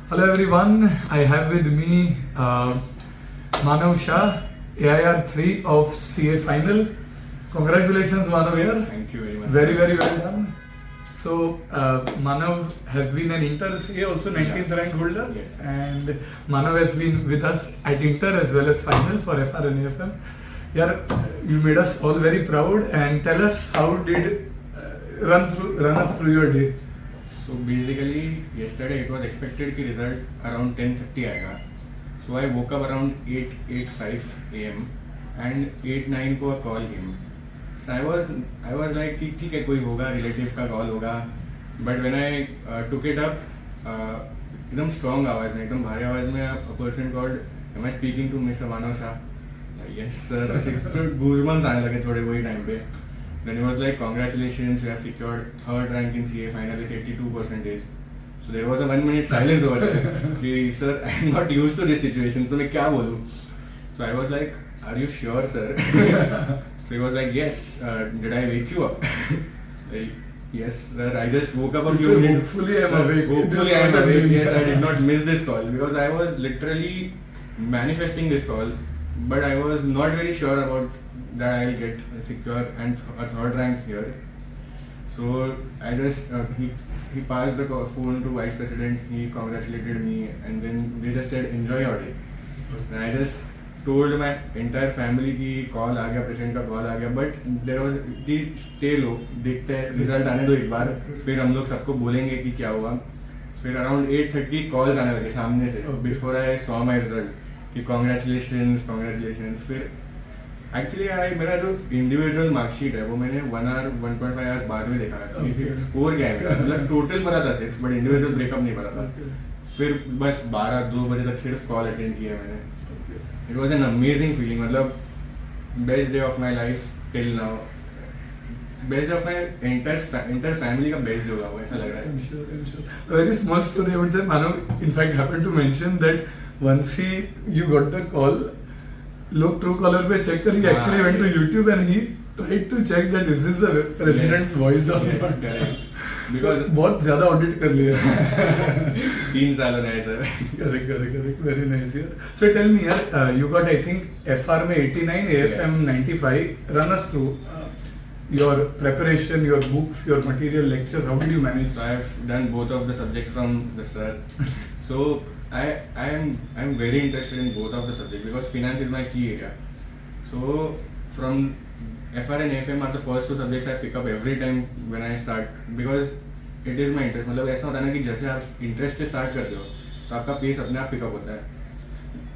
Hello everyone, I have with me Manav Shah, AIR 3 of CA Final. Congratulations Manav here. Thank you very much. Very well done. So Manav has been an Inter CA, also 19th rank holder. Yes. And Manav has been with us at Inter as well as Final for FR and AFM. Yeah, you made us all very proud, and tell us how did run us through your day. So basically, yesterday it was expected कि result around 10:30 आएगा. So I woke up around 8:05 a.m. and 8:09 को a call came. So I was like कि ठीक है कोई होगा relative का call होगा. But when I took it up, एकदम strong आवाज़ में, एकदम भारी आवाज़ में a person called, am I speaking to Mr. Manav Shah? Yes sir. ऐसे goosebumps आने लगे थोड़े वही time पे. Then he was like, congratulations, you have secured 3rd rank in CA final with 82%. So there was a 1 minute silence over there. कि sir, I am not used to this situation. So मैं क्या बोलूँ? So I was like, are you sure sir? So he was like, yes. Did I wake you up? Like, yes sir, I just woke up a few minutes. Hopefully I am awake. Hopefully I am awake. Yes, I did not miss this call because I was literally manifesting this call, but I was not very sure about that I'll get secure and a 3rd rank here. So I just he passed the phone to vice president. He congratulated me, and then they just said enjoy your day. And I just told my entire family कि call आ गया, president का call आ गया. But there was कि stay low, देखते हैं result आने दो एक बार, फिर हम लोग सबको बोलेंगे कि क्या हुआ. फिर around 8:30 calls आने लगे सामने से. Before I saw my result कि congratulations. फिर एक्चुअली मेरा जो इंडिविजुअल मार्कशीट है वो मैंने 1 hour 1.5 hours बाद में देखा कि स्कोर क्या है मेरा. मतलब टोटल पता था सिर्फ, बट इंडिविजुअल ब्रेकअप नहीं पता था. फिर बस 12-2 बजे तक सिर्फ कॉल अटेंड किया मैंने. It was an amazing feeling. मतलब best day of my life till now. Best of my entire family का बेस्ट डे होगा वो, ऐसा लग रहा है. I'm sure. A very small story I would say. Manav in fact happened to mention that once you got the call, लोग Truecaller पे check कर, he actually went to YouTube and he tried to check that is this the president's voice or not. Correct. So Because बहुत ज़्यादा audit कर लिया. 3 साल हो गए सर. Correct. Very nice यार. So tell me यार, you got I think FR में 89, AFM 95. Run us through your preparation, your books, your material, lectures. How did you manage? So I have done both of the subjects from the sir. So I am very interested in both of the subjects because finance is my key area. So from FR and AFM are the first 2 subjects I pick up every time when I start because it is my interest. मतलब ऐसा होता है ना कि जैसे आप interest से start करते हो तो आपका पेस अपने आप पिकअप होता है.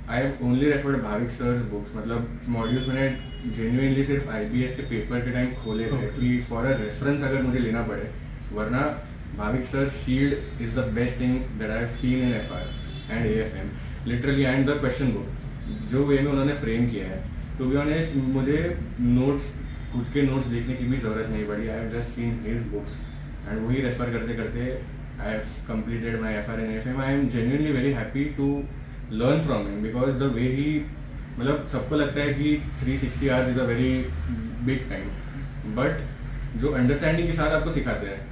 I have only referred Bhavik sir's books. मतलब मॉड्यूल्स मैंने जेन्युइनली सिर्फ IBS के पेपर के टाइम खोले थे कि फॉर अ रेफरेंस अगर मुझे लेना पड़े, वरना Bhavik sir shield is the best thing that I have seen in FR and AFM literally. And the question book जो वे में उन्होंने फ्रेम किया है, टू बी ऑनेस्ट मुझे नोट्स, खुद के नोट्स देखने की भी ज़रूरत नहीं पड़ी. I have just seen his books and वही रेफर करते करते I have completed my FR and AFM. I am genuinely very happy to learn from him because the way he, मतलब सबको लगता है कि 360 hours is a very big time, but जो understanding के साथ आपको सिखाते हैं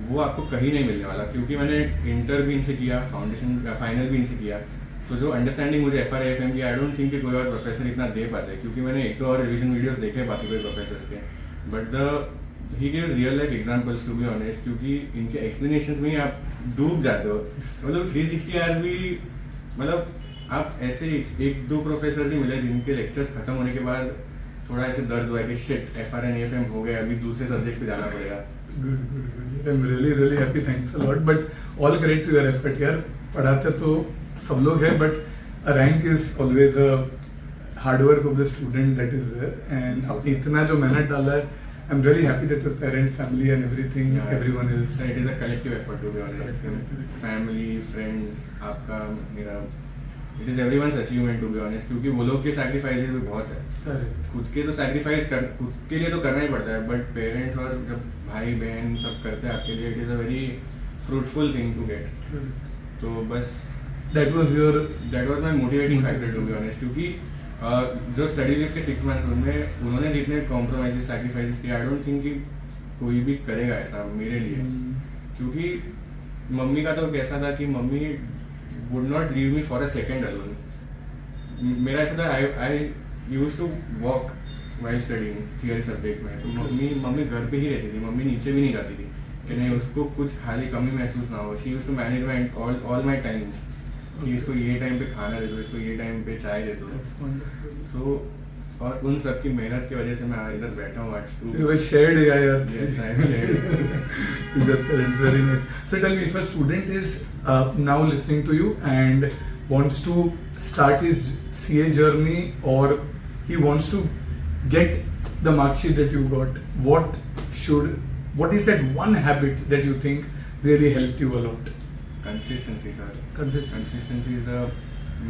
वो आपको कहीं नहीं मिलने वाला. क्योंकि मैंने इंटर भी इनसे किया, फाउंडेशन फाइनल भी इनसे किया, तो जो अंडरस्टैंडिंग मुझे FR AFM की आई डोंट थिंक कि कोई और प्रोफेसर इतना दे पाते हैं. क्योंकि मैंने 1-2 और रिवीजन वीडियोस देखे बाकी कोई प्रोफेसर्स के, but he gives real life examples to be honest. क्योंकि इनके एक्सप्लेनेशंस में ही आप डूब जाते हो. मतलब 360 hours भी, मतलब आप ऐसे 1-2 प्रोफेसर्स ही मिले जिनके लेक्चर्स खत्म होने के बाद थोड़ा ऐसे दर्द हुआ कि शिट FR and AFM हो गए, अभी दूसरे सब्जेक्ट्स पे जाना पड़ेगा. Good. I'm really happy. Thanks a lot. But all credit to your effort यार. पढ़ाते तो सब लोग हैं, but a rank is always a hard work of the student that is there. And आपने इतना जो मेहनत डाला है, I'm really happy that your parents, family and everything, everyone is. It is a collective effort to be honest. Correct. Family, friends, आपका, मेरा, it is everyone's achievement to be honest. क्योंकि वो लोग के sacrifices भी बहुत है. Correct. खुद के तो sacrifice खुद के लिए तो करना ही पड़ता है, but parents और जब भाई बहन सब करते हैं आपके लिए, it is a very fruitful thing to get. तो बस that was my motivating factor to be honest. क्योंकि जो स्टडी लीव के 6 months उनमें उन्होंने जितने कॉम्प्रोमाइजेस सैक्रिफाइसेस किए, आई डोंट थिंक कि कोई भी करेगा ऐसा मेरे लिए. क्योंकि मम्मी का तो कैसा था कि mummy would not leave me for a second alone. मेरा ऐसा था, I used to walk while studying theory subjects में. तो मम्मी घर पे ही रहती थी, मम्मी नीचे भी नहीं जाती थी कि नहीं उसको कुछ खाली कमी महसूस ना हो. She used to manage my all my times. कि इसको ये टाइम पे खाना दे दो, इसको ये टाइम पे चाय दे दो. So और उन सब की मेहनत की वजह से मैं इधर बैठा हूँ आज. So you were shared, yeah. Yes, I shared. With the parents, very nice. So tell me, if a student is now listening to you and wants to start his CA journey, or he wants to get the mark sheet that you got, what is that one habit that you think really helped you a lot? Consistency, sir. Consistency is the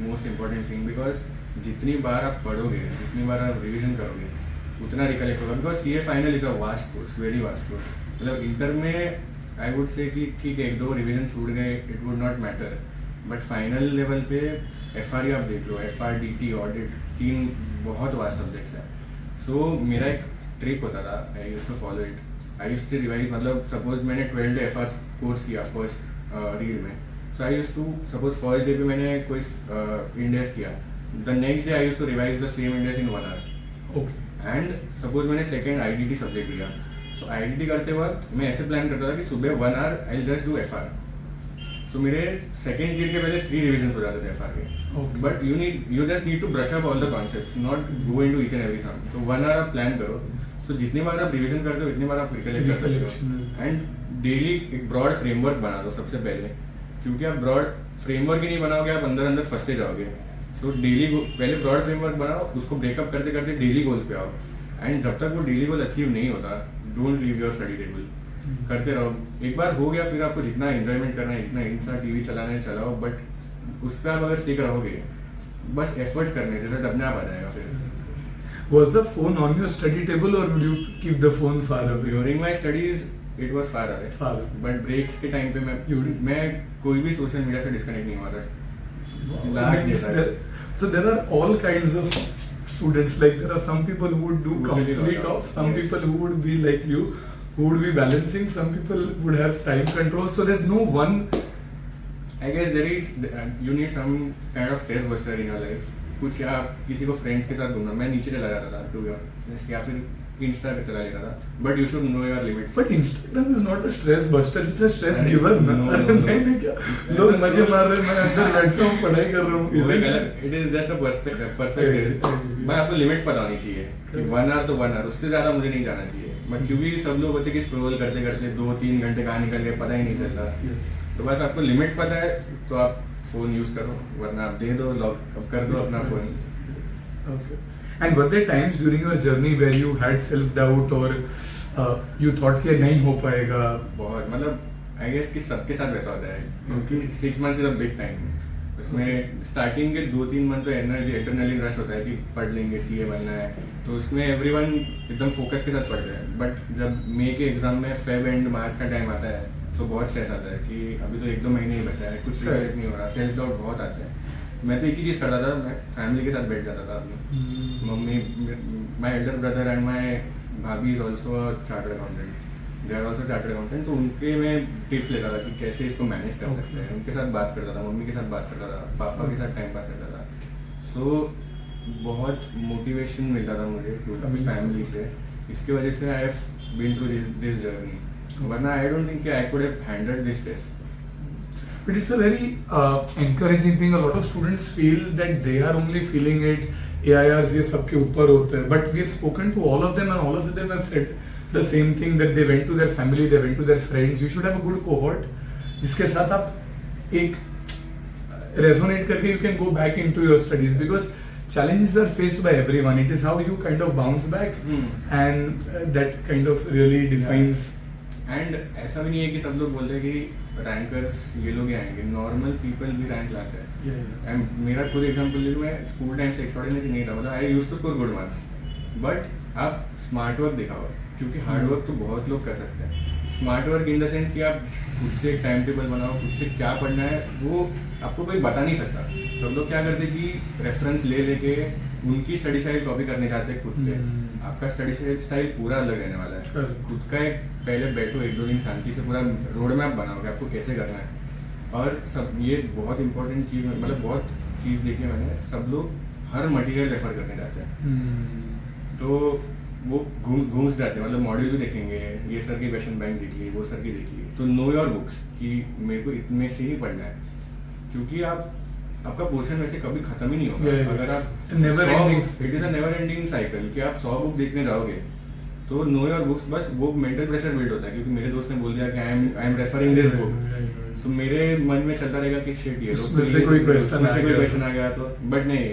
most important thing, because जितनी बार आप पढ़ोगे, जितनी बार आप revision करोगे, उतना recollect होगा. Because CA final is a vast course, very vast course. मतलब inter में आई वुड से कि ठीक है, एक दो रिवीजन छूट गए, it would not matter. But final level पे FRE आप देख लो, FR DT ऑडिट, 3 बहुत वास्ट सब्जेक्ट्स हैं. सो मेरा एक ट्रिक होता था, I used to follow it. I used to revise. मतलब सपोज मैंने 12 FR कोर्स किया फर्स्ट रीड में. So I used to suppose first day पे मैंने कोई इंडेक्स किया. The next day I used to revise the same index in 1 hour. Okay. And suppose मैंने second IDT subject लिया. So IDT करते वक्त मैं ऐसे प्लान करता था कि सुबह 1 hour I'll just do FR. So मेरे second रीड के पहले 3 revisions हो जाते थे FR के. Okay. But you just need to brush up all the concepts, not go into each and every sum. तो 1 hour आप प्लान करो. So जितनी बार आप रिविजन करते हो, इतनी बार आप रिकलेक्ट कर सकते हो. एंड डेली एक ब्रॉड फ्रेमवर्क बना दो सबसे पहले, क्योंकि आप ब्रॉड फ्रेमवर्क ही नहीं बनाओगे, आप अंदर फंसते जाओगे. सो डेली पहले ब्रॉड फ्रेमवर्क बनाओ, उसको ब्रेकअप करते करते डेली गोल्स पे आओ. एंड जब तक वो डेली गोल अचीव नहीं होता, don't leave your study table. करते रहो. एक बार हो गया, फिर आपको जितना एंजॉयमेंट करना है, जितना इंस्टा TV चलाना है चलाओ. बट उस पर आप अगर स्टिक रहोगे, बस एफर्ट्स करने, जैसे अपने आप आ जाएगा. फिर Was the phone on your study table, or would you keep the phone far away? During my studies it was far away. But breaks के टाइम पे मैं कोई भी सोशल मीडिया से डिस्कनेक्ट नहीं हुआ था. So there are all kinds of students. Like there are some people who would do complete off, some people who would be like you, who would be balancing, some people would have time control. So there's no one. I guess there is you need some kind of stress buster in your life. कुछ या किसी को friends के साथ घूमना. मैं नीचे चला जाता था टू बी ऑनेस्ट, या फिर इंस्टा पे चला लेता था. But you should know your limits. But Instagram is not a stress buster, it's a stress giver. नहीं क्या लोग मजे मार रहे हैं, मैं अंदर बैठा हूँ, पढ़ाई कर रहा हूँ. It is just a perspective. मैं आपको लिमिट्स पता होनी चाहिए कि 1 hour तो 1 hour, उससे ज्यादा मुझे नहीं जाना चाहिए. बट क्योंकि सब लोग होते कि स्क्रॉल करते करते 2-3 घंटे कहाँ निकल गए पता ही नहीं चलता. तो बस आपको लिमिट्स पता है तो आप फोन यूज करो, वरना आप दे दो, लॉक कर दो अपना phone. Okay. And were there times during your journey where you had self-doubt, or you thought कि नहीं हो पाएगा? बहुत, मतलब आई गेस कि सबके साथ वैसा होता है, क्योंकि 6 months is a big time. उसमें स्टार्टिंग के 2-3 month तो एनर्जी एटर्नली रश होता है कि पढ़ लेंगे, CA बनना है. तो उसमें एवरीवन एकदम फोकस के साथ पढ़ते हैं. बट जब मई के एग्जाम में फेब एंड मार्च का टाइम आता है तो बहुत स्ट्रेस आता है कि अभी तो 1-2 महीने ही बचा है, कुछ रिकलेक्ट नहीं हो रहा. सेल्फ डाउट बहुत आता है. मैं तो एक ही चीज़ करता था, मैं फैमिली के साथ बैठ जाता था अपनी. Mummy, my elder brother and my भाभी is also chartered accountant, they are also chartered accountant. तो उनके मैं टिप्स लेता था कि कैसे इसको मैनेज कर सकते हैं. उनके साथ बात करता था, मम्मी के साथ बात करता था, पापा के साथ टाइम पास करता था. सो बहुत मोटिवेशन मिलता था मुझे फैमिली से. इसकी वजह से I have been through this journey. वरना I don't think I could have handled this test. But it's a very encouraging thing. A lot of students feel that they are only feeling it. AIRs ये सबके ऊपर होता है. But we have spoken to all of them, and all of them have said the same thing, that they went to their family, they went to their friends. You should have a good cohort जिसके साथ आप एक resonate करके you can go back into your studies, because challenges are faced by everyone. It is how you kind of bounce back, and that kind of really defines. And ऐसा भी नहीं है कि सब लोग बोलते हैं कि रैंकर्स ये लोग ही आएंगे. नॉर्मल पीपल भी रैंक लाते हैं. एंड मेरा खुद एग्जाम्पल ले लूँ, मैं स्कूल टाइम से एक्स्ट्राऑर्डिनरी नहीं था. मतलब I used to score good marks. But आप स्मार्ट वर्क दिखाओ, क्योंकि हार्ड वर्क तो बहुत लोग कर सकते हैं. Smart work in the sense कि आप खुद से एक टाइम टेबल बनाओ, खुद से क्या पढ़ना है वो आपको कोई बता नहीं सकता. सब लोग क्या करते कि रेफरेंस ले लेके उनकी स्टडी स्टाइल कॉपी करने चाहते हैं खुद पे. आपका स्टडी स्टाइल पूरा अलग रहने वाला है. खुद का एक पहले बैठो 1-2 दिन शांति से पूरा रोड मैप बनाओ कि आपको कैसे करना है. और सब ये बहुत इंपॉर्टेंट चीज़, मतलब बहुत चीज़ देखी है मैंने, सब लोग हर मटेरियल रेफर करने जाते हैं तो वो घूस जाते हैं, मतलब मॉड्यूल भी देखेंगे, ये सर की क्वेश्चन बैंक देख ली, वो सर की देख ली, तो नो योर बुक्स कि मेरे को इतने से ही पढ़ना है, क्योंकि आपका पोर्शन वैसे कभी खत्म ही नहीं होगा। अगर आप it is a never ending cycle कि आप 100 बुक देखने जाओगे तो नो योर बुक्स, बस वो मेंटल प्रेशर बिल्ड होता है क्योंकि मेरे दोस्त ने बोल दिया कि I am referring this book, so मेरे मन में चलता रहेगा कि शिट ये उसमें से कोई क्वेश्चन आ गया तो, बट नहीं,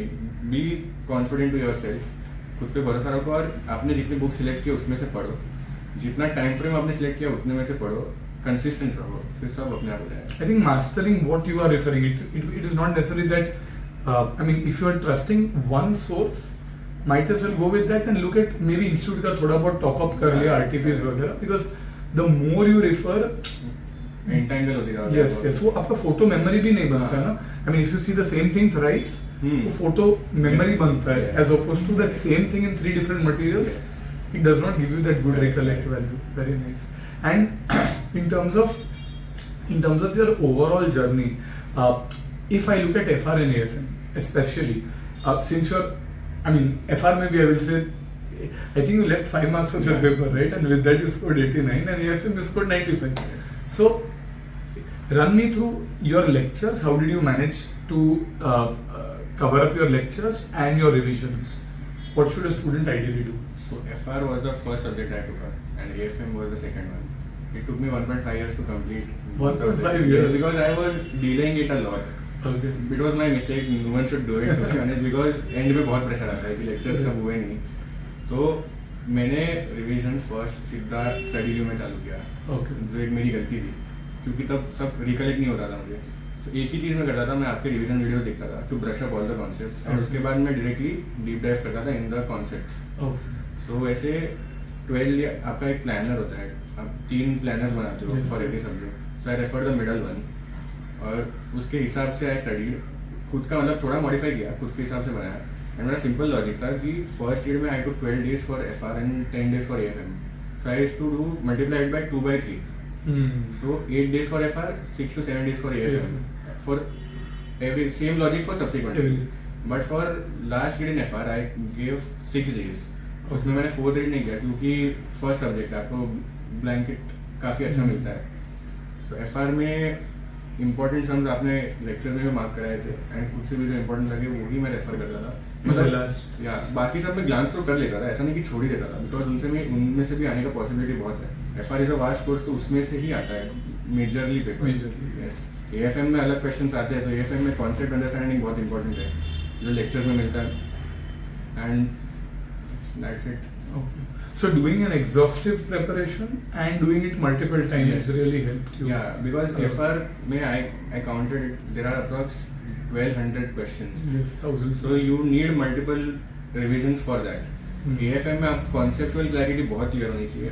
बी कॉन्फिडेंट टू योरसेल्फ, खुद पे भरोसा रखो और आपने जितनी बुक सिलेक्ट की उसमें से पढ़ो, जितना टाइम फ्रेम आपने सिलेक्ट किया उतने में से पढ़ो, कंसिस्टेंट रहो, फिर सब अपने आप हो जाएगा। I think mastering what you are referring it is not necessary that I mean if you are trusting one source, might as well go with that and look at maybe institute का थोड़ा बहुत top up कर लिया RTPs वगैरह, because the more you refer entangle होती जाएगी। yes वो आपका फोटो मेमोरी भी नहीं बनता है ना। I mean if you see the same thing thrice, वो फोटो मेमोरी बनता है as opposed to that same thing in 3 different materials, it does not give you that good recollect value. Very nice. And in terms of your overall journey, if I look at FR and AFM especially, since you're, I mean FR maybe I will say, I think you left 5 marks of your paper, right? And with that you scored 89 and AFM you scored 95. So run me through your lectures. How did you manage to cover up your lectures and your revisions? What should a student ideally do? So FR was the first subject I took up and AFM was the second one. It took me 1.5 years to complete. 1.5 years? Because I was delaying it a lot. Okay. It was my mistake. No one should do it, to be honest, because end में बहुत pressure आता है कि lectures कब हुए नहीं, तो मैंने रिवीजन फर्स्ट सीधा स्टडी लीव में चालू किया, जो एक मेरी गलती थी क्योंकि तब सब रिकलेक्ट नहीं होता था मुझे। So, एक ही चीज़ मैं करता था, मैं आपके रिवीजन वीडियोस देखता था to brush up all the concepts and उसके बाद मैं डायरेक्टली डीप डाइव करता था इन द कॉन्सेप्ट्स। सो वैसे 12 आपका एक प्लानर होता है, आप 3 प्लानर्स बनाते हो for every subject, so I refer the middle one और उसके हिसाब से आई स्टडी खुद का, मतलब थोड़ा मॉडिफाई किया, खुद के हिसाब से बनाया। एंड मेरा सिंपल लॉजिक था कि फर्स्ट ईयर में I took 12 days for FR and 10 days for AFM, so I used to do multiplied by 2/3, so 8 days for FR, 6 to 7 days for AFM, for every same logic for subsequent, but for last year in FR I gave 6 days, उसमें मैंने 4 read नहीं किया क्योंकि first subject आपको blanket काफ़ी अच्छा मिलता है। सो FR में इंपॉर्टेंट सम्स आपने लेक्चर में भी मार्क कराए थे एंड खुद से भी जो इंपॉर्टेंट लगे वो ही मैं रेफर करता था, मतलब या बाकी सब मैं ग्लांस तो कर लेता था, ऐसा नहीं कि छोड़ ही देता था, बिकॉज उनमें से भी आने का पॉसिबिलिटी बहुत है। FR is a vast course, तो उसमें से ही आता है मेजरली पेपर। यस, AFM में अलग क्वेश्चंस आते हैं, तो AFM में कॉन्सेप्ट अंडरस्टैंडिंग बहुत इंपॉर्टेंट है जो लेक्चर्स में मिलता है, and that's it. So doing an exhaustive preparation and doing it multiple times really helped you. Yeah, because FR में I counted it, there are approx 1200 questions. Yes, 1000. So you need multiple revisions for that. AFM में आप conceptual clarity बहुत clear होनी चाहिए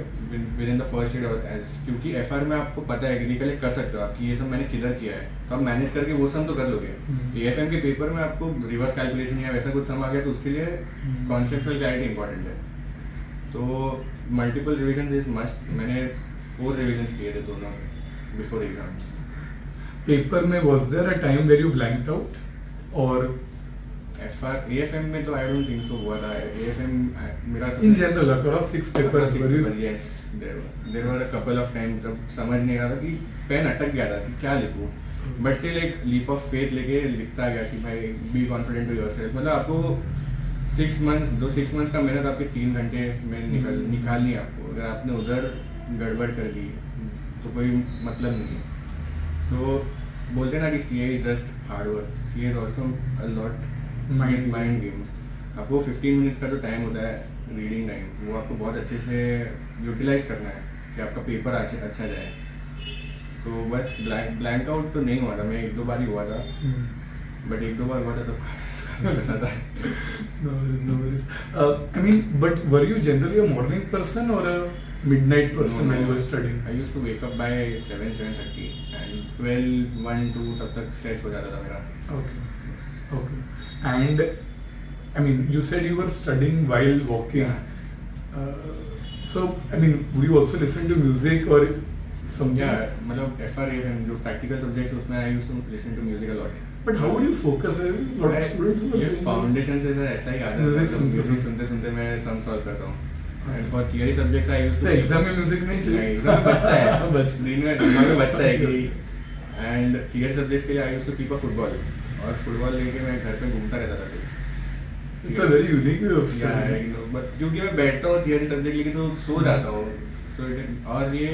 within the first year, as क्योंकि FR में आपको पता है कि रिकलेक्ट कर सकते हो आप कि ये सब मैंने किधर किया है, तो आप मैनेज करके वो सम तो कर लोगे। AFM के पेपर में आपको रिवर्स कैलकुलेशन या वैसा कुछ सम आ गया तो उसके लिए conceptual clarity इंपॉर्टेंट है, तो मल्टीपल रिविजन इज मस्ट। मैंने 4 रिविजन्स किए थे दोनों बिफोर एग्जाम्स। पेपर में was there a time where you blanked out और AFM में तो आई डोंट थिंक सो हुआ था। AFM मेरा in general across 6 papers yes there were a couple of times जब समझ नहीं आ रहा था कि पेन अटक गया था कि क्या लिखूं, बट स्टिल एक लीप ऑफ फेथ लेके लिखता गया कि भाई बी कॉन्फिडेंट टू योरसेल्फ। मतलब आपको 6 months का मेहनत आपके 3 घंटे में निकालनी है आपको, अगर आपने उधर गड़बड़ कर दी तो कोई मतलब नहीं है। तो बोलते ना कि CA is just hard work, CA is also a lot mind games. आपको 15 minutes का जो टाइम होता है रीडिंग टाइम, वो आपको बहुत अच्छे से यूटिलाइज करना है कि आपका पेपर अच्छा जाए। तो बस ब्लैंक आउट तो नहीं हुआ था, मैं 1-2 बार ही हुआ था, बट 1-2 बार हुआ था तो No worries. I mean, but were you generally a morning person or a midnight person when you were studying? I used to wake up by 7:30 and 12, 1, 2 तब तक stretch हो जाता था मेरा। Okay. And I mean, you said you were studying while walking. Yeah. So I mean, would you also listen to music or something. Yeah, मतलब FRAFM जो practical subjects हैं, उसमें I used to listen to music a lot. But how would you focus? A lot of students were ये saying foundation से sir ऐसा ही आता है, music सुनते सुनते मैं सम सॉल्व करता हूँ. And for theory subjects I used to तो एग्जाम में म्यूजिक नहीं चाहिए. एग्जाम में बचता है बच- दिन में दिमाग में बचता है कि. एंड थियरी सब्जेक्ट्स के लिए I used to keep a football, और फुटबॉल लेके मैं घर पे घूमता रहता था. It's a very unique way of studying. But क्योंकि मैं बैठता हूँ थियरी सब्जेक्ट लेके तो सो जाता हूँ. सो और ये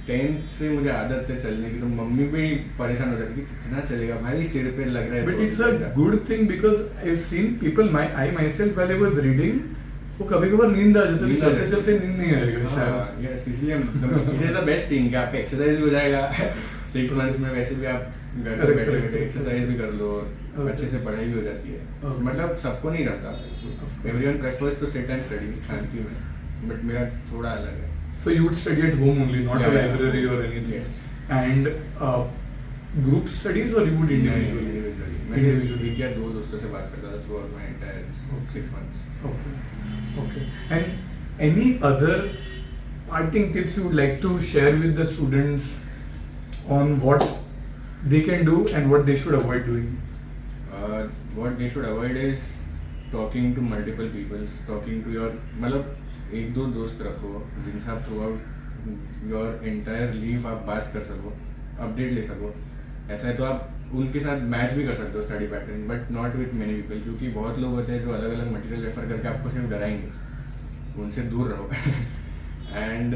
10th से मुझे आदत है चलने की, तो मम्मी भी परेशान हो जाती है कि कितना चलेगा भाई, सिर पे लग रहा है. But it's a good thing because I've seen people, I myself while I was reading, वो कभी कभार नींद आ जाता है, चलते चलते नींद नहीं आएगा शायद. यस, इसलिए it is the best thing कि आपका एक्सरसाइज भी हो जाएगा. 6 months में वैसे भी आप घर पे बैठे बैठे एक्सरसाइज भी कर लो, अच्छे से पढ़ाई भी हो जाती है. मतलब सबको नहीं रहता, everyone prefers to sit and study शांति में, बट मेरा थोड़ा अलग है. So you would study at home only, not a library or anything. Yes. And group studies or you would individually? Individually. मैं सिर्फ वीक या 2 दोस्तों से बात करता था throughout my entire 6 months. Okay. Okay. And any other parting tips you would like to share with the students on what they can do and what they should avoid doing? What they should avoid is talking to multiple people, talking to your, मतलब 1-2 दोस्त रखो जिनसे आप through out your entire leave आप बात कर सको, update ले सको. ऐसा है तो आप उनके साथ मैच भी कर सकते हो study pattern, but not with many people, क्योंकि बहुत लोग होते हैं जो अलग अलग मटेरियल रेफर करके आपको सिर्फ डराएंगे. उनसे दूर रहो. एंड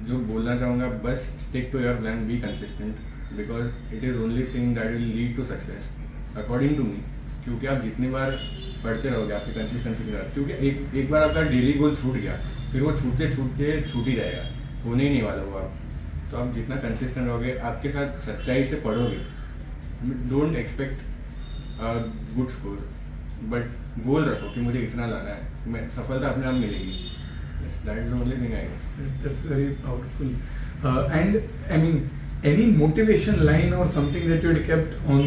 जो बोलना चाहूँगा, बस stick to your plan, be consistent, because it is only thing that will lead to success according to me. क्योंकि आप जितनी बार पढ़ते रहोगे आपकी कंसिस्टेंसी के साथ, क्योंकि एक बार आपका डेली गोल छूट गया, फिर वो छूटते छूटते छूट ही जाएगा, होने ही नहीं वाला वो आप. तो आप जितना कंसिस्टेंट रहोगे, आपके साथ सच्चाई से पढ़ोगे, don't expect good score, but गोल रखो कि मुझे इतना लाना है, मैं सफलता अपने आप मिलेगी. Yes, that is the only thing I guess. That's very powerful. And I mean, any motivation line or something that you had kept on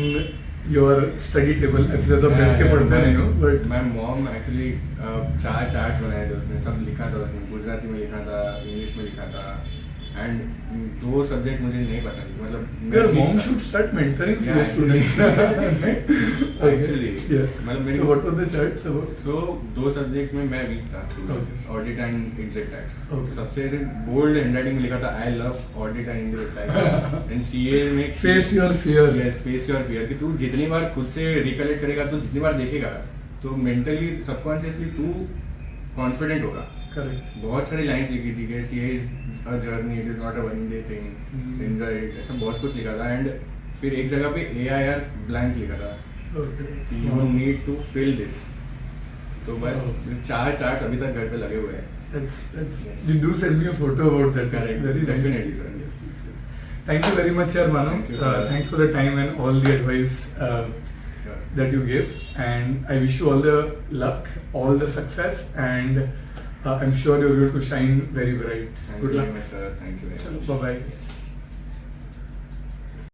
your study table? अब ज़्यादा बैठ के पढ़ते नहीं हो, but my mom actually 4 charts बनाए थे, उसमें सब लिखा था, उसमें गुजराती में लिखा था, इंग्लिश में लिखा था. एंड 2 सब्जेक्ट मुझे नहीं पसंद, मतलब your mom should start mentoring your students. Actually, मतलब So what were the charts about? So 2 subjects में मैं वीक था, Okay. Audit and income tax. Okay. सबसे बोल्ड हैंडराइटिंग में लिखा था, I love audit and income tax. And CA में Face your fear. Yes, face your fear, कि तू जितनी बार खुद से रिकलेक्ट करेगा, तू जितनी बार देखेगा, तो मेंटली सबकॉन्शियसली तू कॉन्फिडेंट होगा. Correct. बहुत सारी लाइंस लिखी थी कि CA is a journey, it is not a one day thing, enjoy it, ऐसा बहुत कुछ लिखा था. एंड फिर एक जगह पे AIR ब्लैंक लिखा था Okay. कि you need to fill this. तो बस 4 चार्ट्स अभी तक घर पे लगे हुए हैं. That's Yes. You do send me a photo about that. That's Correct. very nice. Definitely, sir. Yes. Thank you very much, Manav. Thank you, sir. Thanks for the time and all the advice Sure. that you gave. And I wish you all the luck, all the success, and I'm sure you're going to shine very bright. Thank Good you luck. very much, sir. Thank you very Chalo, much. bye-bye. Yes.